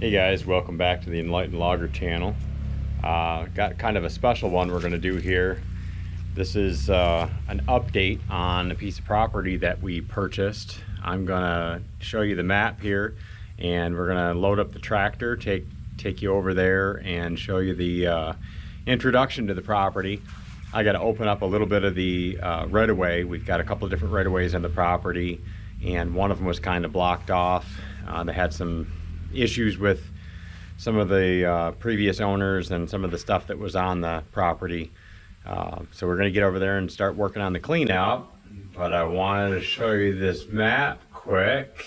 Hey guys, welcome back to the Enlightened Logger channel. Got kind of a special one we're going to do here. This is an update on a piece of property that we purchased. I'm going to show you the map here, and we're going to load up the tractor, take you over there and show you the introduction to the property. I got to open up a little bit of the right-of-way. We've got a couple of different right-of-ways on the property, and one of them was kind of blocked off. They had some issues with some of the previous owners and some of the stuff that was on the property. So we're going to get over there and start working on the cleanup. But I wanted to show you this map quick.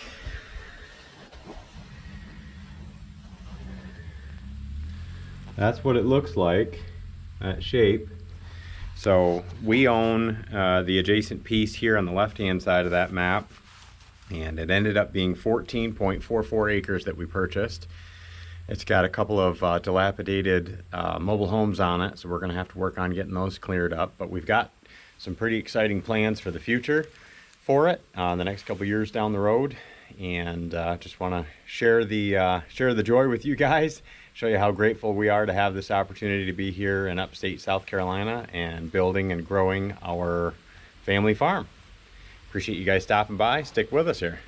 That's what it looks like, that shape. So we own the adjacent piece here on the left-hand side of that map, and it ended up being 14.44 acres that we purchased. It's got a couple of dilapidated mobile homes on it, so we're going to have to work on getting those cleared up. But we've got some pretty exciting plans for the future for it the next couple years down the road, and just want to share the joy with you guys, show you how grateful we are to have this opportunity to be here in upstate South Carolina and building and growing our family farm. Appreciate you guys stopping by. Stick with us here.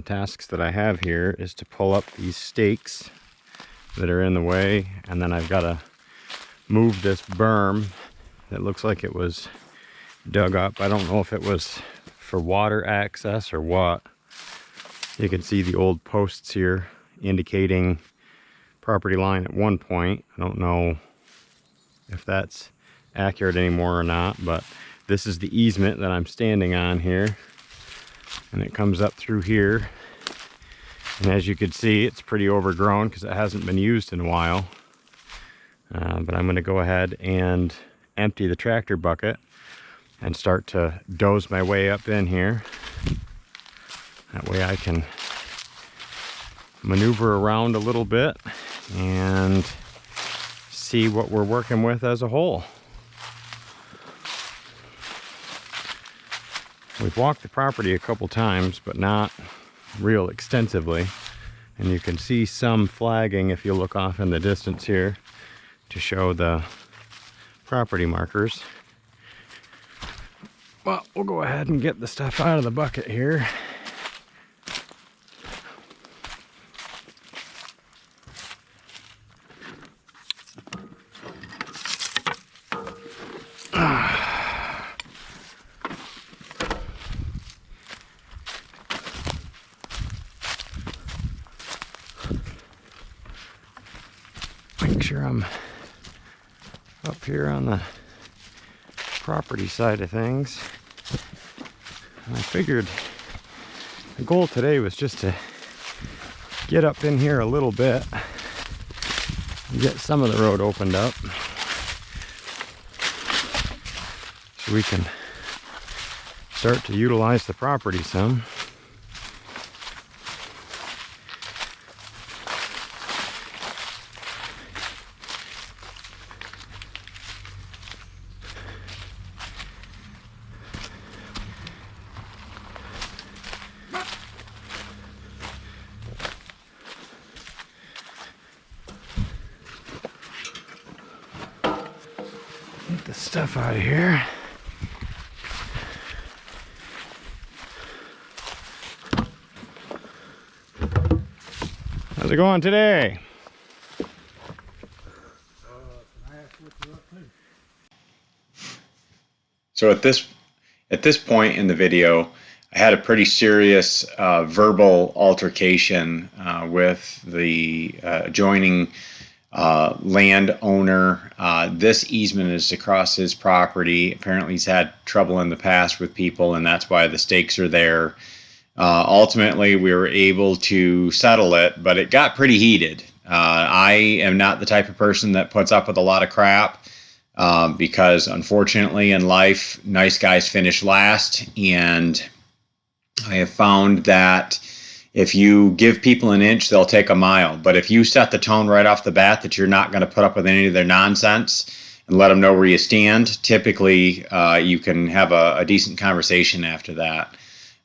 the tasks that I have here is to pull up these stakes that are in the way, and then I've got to move this berm that looks like it was dug up. I don't know if it was for water access or what. You can see the old posts here indicating property line at one point. I don't know if that's accurate anymore or not, but this is the easement that I'm standing on here, and it comes up through here. And as you can see, it's pretty overgrown because it hasn't been used in a while. But I'm going to go ahead and empty the tractor bucket and start to doze my way up in here. That way I can maneuver around a little bit and see what we're working with as a whole. We've walked the property a couple times, but not real extensively, and you can see some flagging if you look off in the distance here to show the property markers. Well, we'll go ahead and get the stuff out of the bucket here. Make sure I'm up here on the property side of things. And I figured the goal today was just to get up in here a little bit and get some of the road opened up so we can start to utilize the property some. Get the stuff out of here. How's it going today? So at this point in the video, I had a pretty serious verbal altercation with the adjoining landowner. This easement is across his property. Apparently he's had trouble in the past with people, and that's why the stakes are there. Ultimately, we were able to settle it, but it got pretty heated. I am not the type of person that puts up with a lot of crap, because unfortunately in life, nice guys finish last, and I have found that if you give people an inch, they'll take a mile. But if you set the tone right off the bat that you're not going to put up with any of their nonsense and let them know where you stand, typically you can have a decent conversation after that.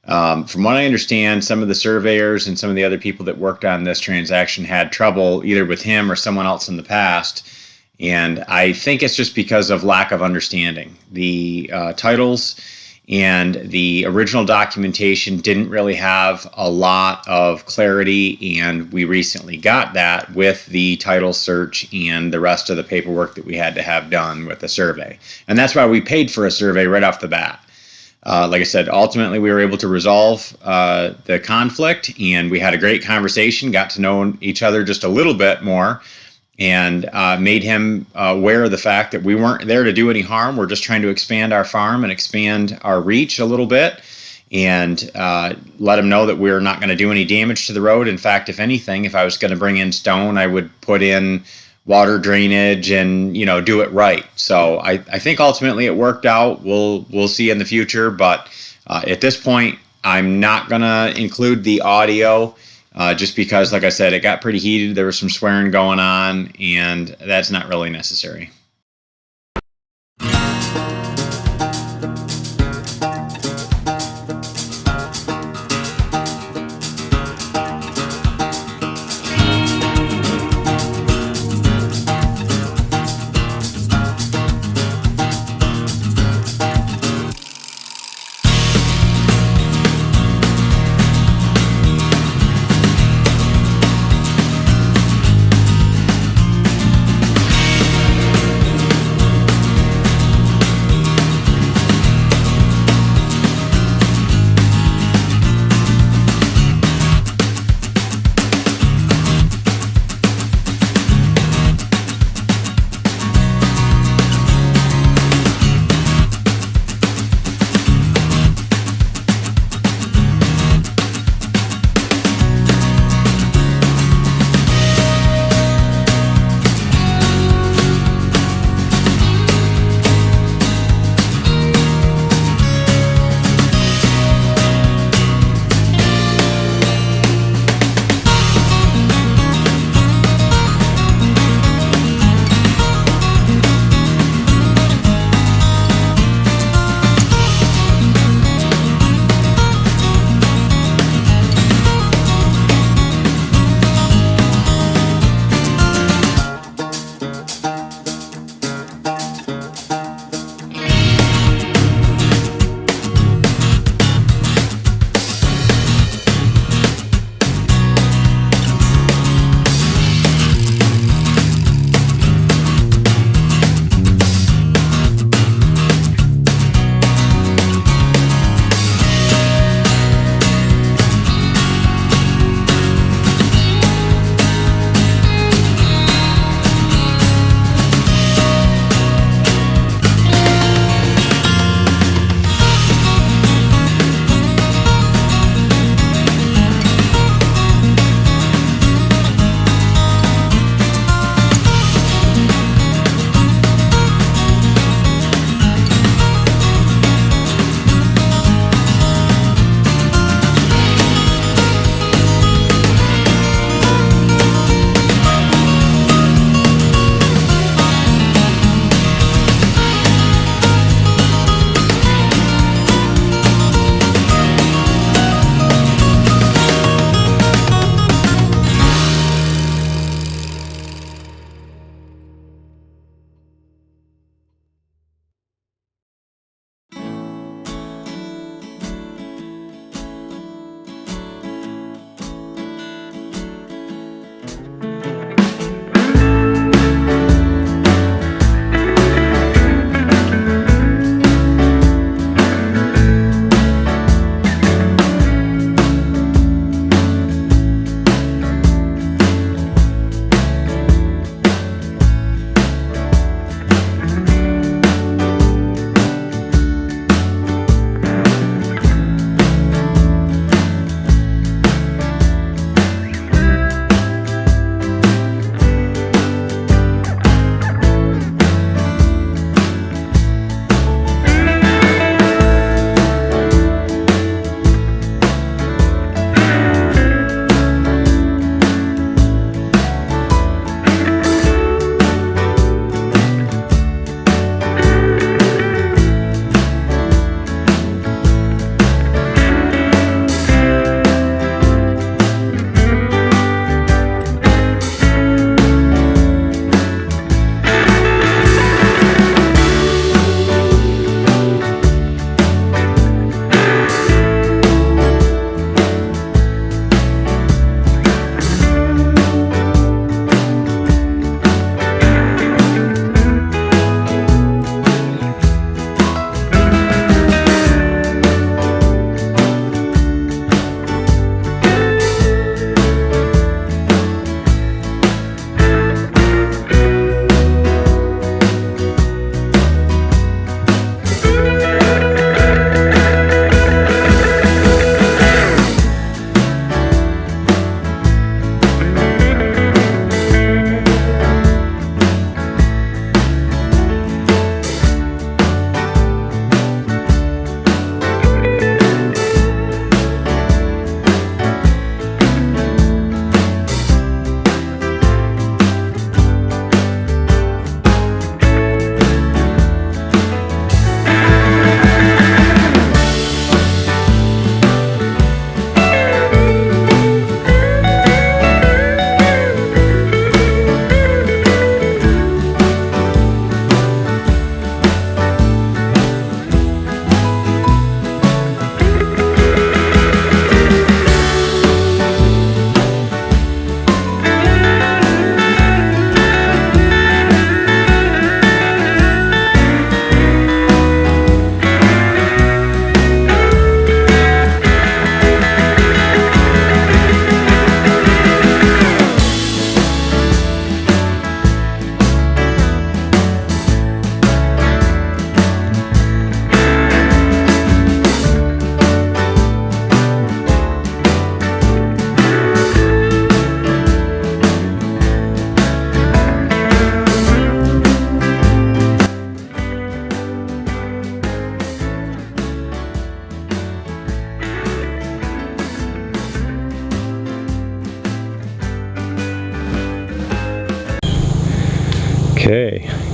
From what I understand, some of the surveyors and some of the other people that worked on this transaction had trouble either with him or someone else in the past. And I think it's just because of lack of understanding. The titles and the original documentation didn't really have a lot of clarity, and we recently got that with the title search and the rest of the paperwork that we had to have done with the survey. And that's why we paid for a survey right off the bat. Like I said, ultimately we were able to resolve the conflict, and we had a great conversation, got to know each other just a little bit more, and made him aware of the fact that we weren't there to do any harm. We're just trying to expand our farm and expand our reach a little bit, and let him know that we're not going to do any damage to the road. In fact, if anything, if I was going to bring in stone, I would put in water drainage and, you know, do it right. So I think ultimately it worked out. We'll see in the future, but at this point, I'm not going to include the audio. Just because, like I said, it got pretty heated. There was some swearing going on, and that's not really necessary.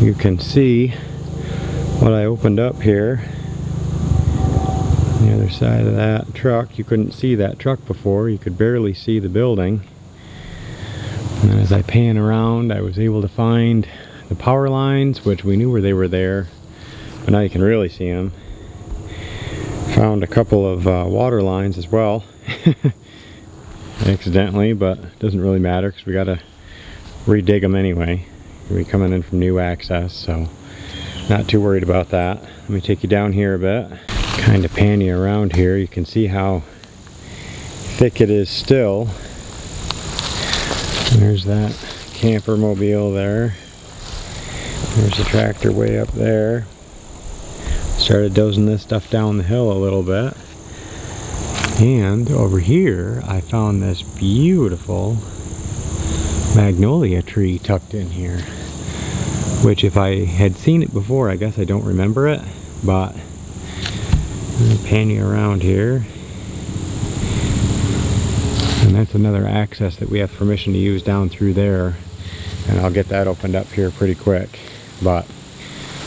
you can see what I opened up here. On the other side of that truck, you couldn't see that truck before. You could barely see the building. And as I pan around, I was able to find the power lines, which we knew where they were there, but now you can really see them. Found a couple of water lines as well, accidentally, but it doesn't really matter because we gotta redig them anyway. We're coming in from new access, so not too worried about that. Let me take you down here a bit, kind of pan you around here. You can see how thick it is still. There's that camper mobile there. There's the tractor way up there. Started dozing this stuff down the hill a little bit. And over here I found this beautiful magnolia tree tucked in here, which if I had seen it before, I guess I don't remember it, but let me pan you around here. And that's another access that we have permission to use down through there, and I'll get that opened up here pretty quick. But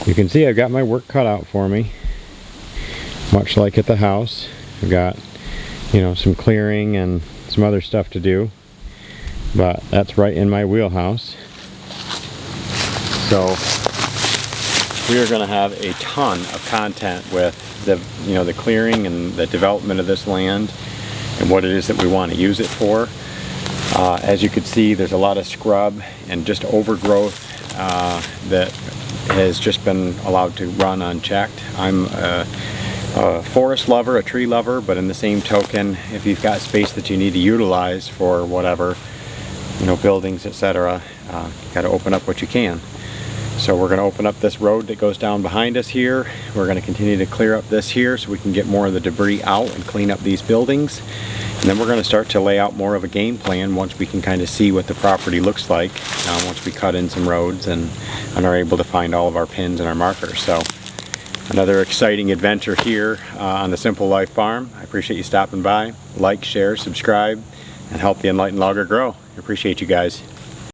you can see I've got my work cut out for me, much like at the house. I've got, you know, some clearing and some other stuff to do, but that's right in my wheelhouse. So we are going to have a ton of content with the, you know, the clearing and the development of this land and what it is that we want to use it for. As you can see, there's a lot of scrub and just overgrowth that has just been allowed to run unchecked. I'm a forest lover, a tree lover, but in the same token, if you've got space that you need to utilize for whatever, you know, buildings, etc., you got to open up what you can. So we're going to open up this road that goes down behind us here. We're going to continue to clear up this here so we can get more of the debris out and clean up these buildings. And then we're going to start to lay out more of a game plan once we can kind of see what the property looks like, once we cut in some roads and are able to find all of our pins and our markers. So another exciting adventure here on the Simple Life Farm. I appreciate you stopping by. Like, share, subscribe, and help the Enlightened Logger grow. I appreciate you guys.